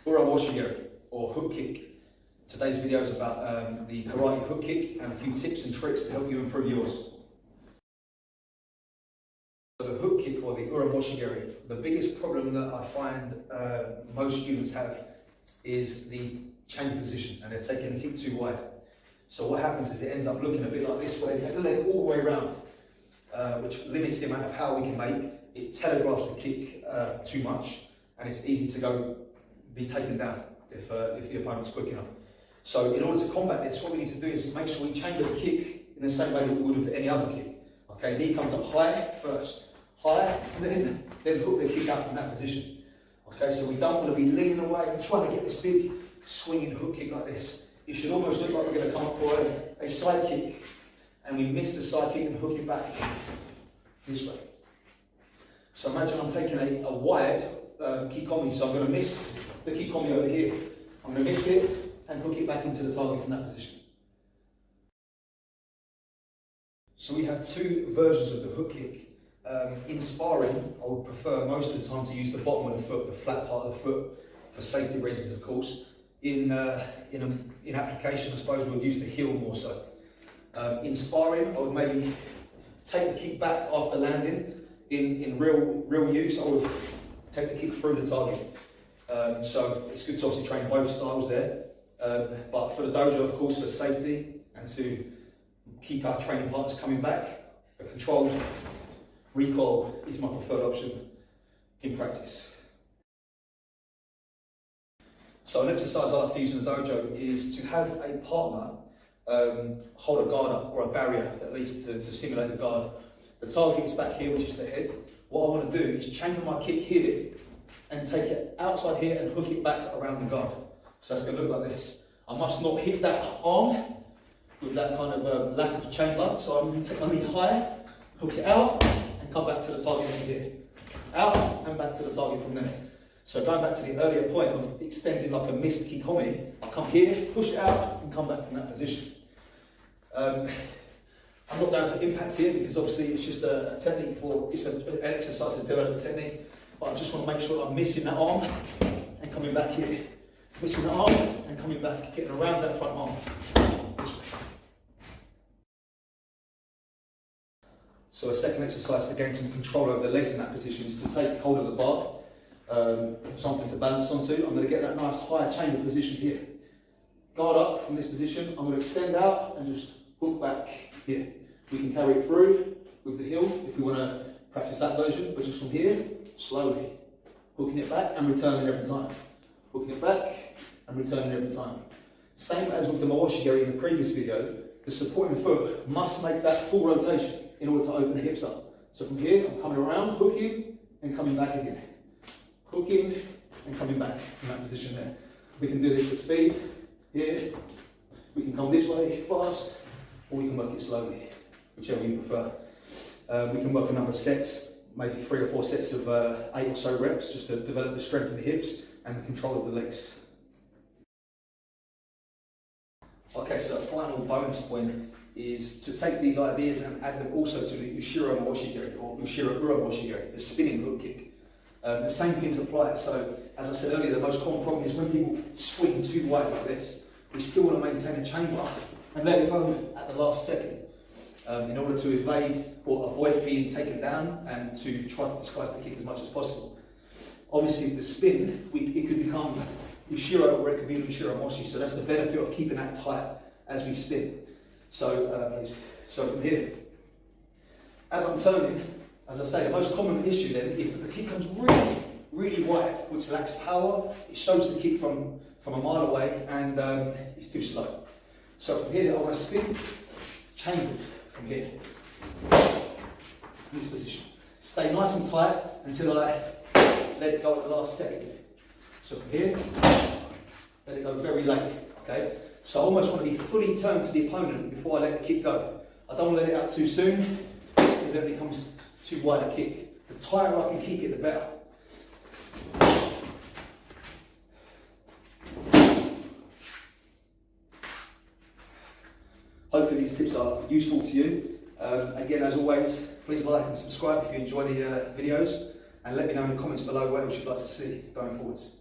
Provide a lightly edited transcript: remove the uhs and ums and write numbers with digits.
Mawashi or hook kick. Today's video is about the karate hook kick and a few tips and tricks to help you improve yours. So the hook kick or the Mawashi, the biggest problem that I find most students have is the change position, and they're taking the kick too wide. So what happens is it ends up looking a bit like this, where they take the leg all the way around, which limits the amount of power we can make. It telegraphs the kick too much, and it's easy to be taken down if the opponent's quick enough. So in order to combat this, what we need to do is make sure we chamber the kick in the same way that we would with any other kick. Okay, knee comes up high first, high, and then hook the kick out from that position. Okay, so we don't want to be leaning away and trying to get this big swinging hook kick like this. It should almost look like we're going to come up for a side kick, and we miss the side kick and hook it back this way. So imagine I'm taking a wide kikomi, so I'm going to miss the kikomi over here. I'm going to miss it and hook it back into the target from that position. So we have two versions of the hook kick. In sparring, I would prefer most of the time to use the bottom of the foot, the flat part of the foot, for safety reasons, of course. In application, I suppose we'll use the heel more so. In sparring, I would maybe take the kick back after landing. In real use, I would take the kick through the target. So it's good to obviously train both styles there. But for the dojo, of course, for safety and to keep our training partners coming back, a controlled recoil is my preferred option in practice. So an exercise I like to use in the dojo is to have a partner hold a guard up, or a barrier at least, to simulate the guard. The target is back here, which is the head. What I want to do is chamber my kick here and take it outside here and hook it back around the guard. So that's going to look like this. I must not hit that arm with that kind of lack of chamber. So I'm going to take my knee high, hook it out, and come back to the target from here. Out and back to the target from there. So going back to the earlier point of extending like a missed kikomi, I come here, push it out, and come back from that position. I'm not going for impact here because obviously it's just a technique it's an exercise to develop a technique, but I just want to make sure I'm missing that arm and coming back here. Missing the arm and coming back, getting around that front arm. This way. So a second exercise to gain some control over the legs in that position is to take hold of the bar, something to balance onto. I'm going to get that nice high chamber position here. Guard up from this position. I'm going to extend out and just hook back here. We can carry it through with the heel if we want to practice that version, but just from here, slowly. Hooking it back and returning every time. Hooking it back and returning every time. Same as with the Mawashi in the previous video, the supporting foot must make that full rotation in order to open the hips up. So from here, I'm coming around, hooking and coming back again. Hooking and coming back in that position there. We can do this at speed, here. We can come this way fast, or we can work it slowly, whichever you prefer. We can work a number of sets, maybe 3 or 4 sets of 8 or so reps, just to develop the strength of the hips and the control of the legs. Okay, so a final bonus point is to take these ideas and add them also to the Ushiro Mawashi or Ushiro Mawashi, the spinning hook kick. The same things apply. So, as I said earlier, the most common problem is when people swing too wide like this. We still want to maintain a chamber and let it go at the last second in order to evade or avoid being taken down and to try to disguise the kick as much as possible. Obviously, with the spin, it could become Ushiro or it could be Ushiro Mawashi. So that's the benefit of keeping that tight as we spin. So, so from here, as I'm turning, as I say, the most common issue then is that the kick comes really, really wide, which lacks power. It shows the kick from a mile away, and it's too slow. So from here, I want to spin, chambered from here, in this position. Stay nice and tight until I let it go at the last second. So from here, let it go very late, okay? So I almost want to be fully turned to the opponent before I let the kick go. I don't want to let it out too soon, because then it becomes too wide a kick. The tighter I can keep it, the better. Hopefully these tips are useful to you. Again, as always, please like and subscribe if you enjoy the videos, and let me know in the comments below what else you'd like to see going forwards.